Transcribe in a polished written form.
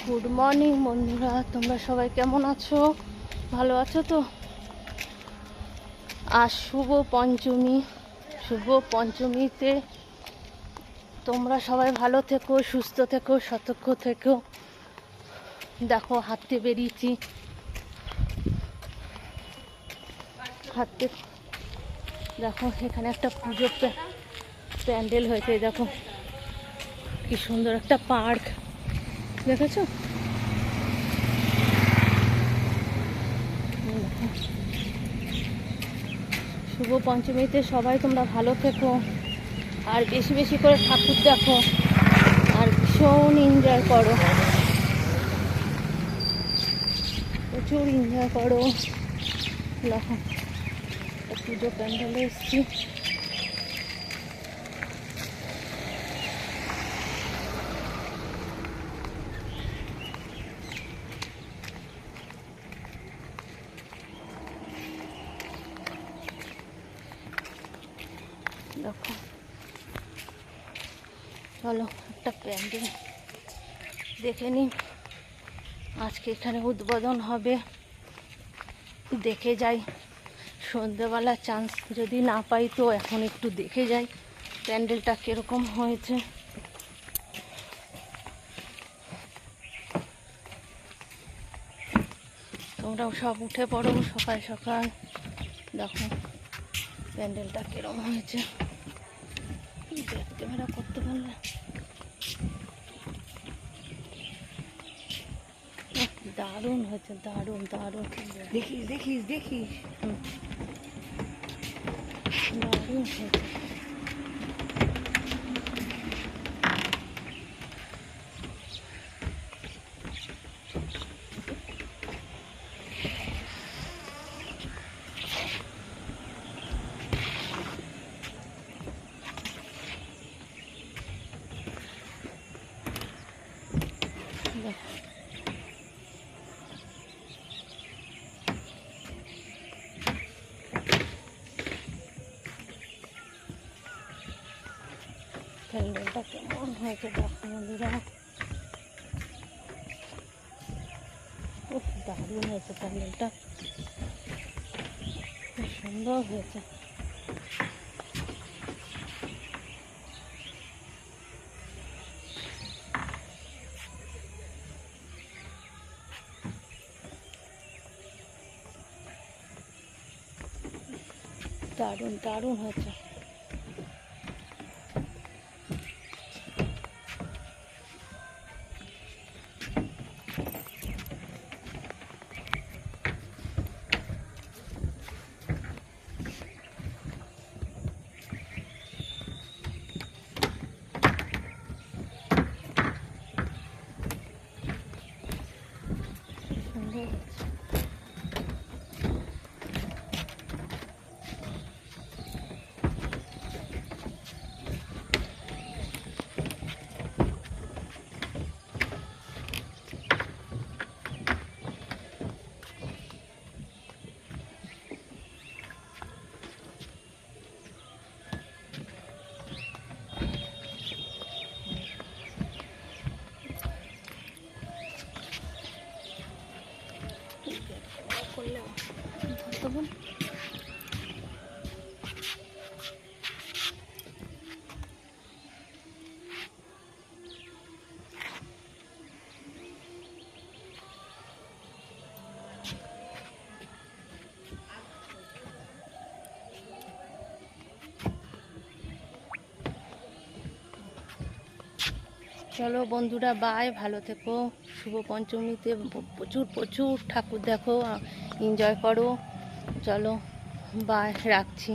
Good morning বন্ধুরা, তোমরা সবাই কেমন আছো? ভালো আছো তো? আজ শুভ পঞ্চমী। শুভ পঞ্চমীতে তোমরা সবাই ভালো থেকো, সুস্থ থেকো, সতর্ক থেকো। দেখো হাঁটতে বেরিয়েছি, হাঁটতে। দেখো এখানে একটা পুজো প্যান্ডেল হয়েছে। দেখো কি সুন্দর একটা পার্ক, দেখেছো? শুভ পঞ্চমীতে সবাই তোমরা ভালো থেকো, আর বেশি বেশি করে ঠাকুর দেখো, আর ভীষণ এনজয় করো, প্রচুর এনজয় করো। দেখো পুজো প্যান্ডেলে এসেছি। দেখো চলো একটা প্যান্ডেল দেখে নিই। আজকে এখানে উদ্বোধন হবে, দেখে যাই। সন্ধ্যেবেলা চান্স যদি না পাই তো এখন একটু দেখে যাই প্যান্ডেলটা কীরকম হয়েছে। তোমরাও সব উঠে পড়ো সকাল সকাল, দেখো প্যান্ডেলটা কীরকম হয়েছে। ক্যামেরা করতে পারলে দারুণ হয়েছে, দারুণ দারুণ। দেখিস দেখিস দেখিস, দারুণ হয়েছে। প্যান্ডেলটা কেমন হয়েছে দেখো বন্ধুরা, খুব দারুণ হয়েছে প্যান্ডেলটা, খুব সুন্দর হয়েছে। দারুণ দারুণ হয়েছে। সুন্দর হয়েছে। করলেও তখন চলো বন্ধুরা, বাই, ভালো থেকো। শুভ পঞ্চমীতে প্রচুর প্রচুর ঠাকুর দেখো, এনজয় করো। চলো বাই, রাখছি।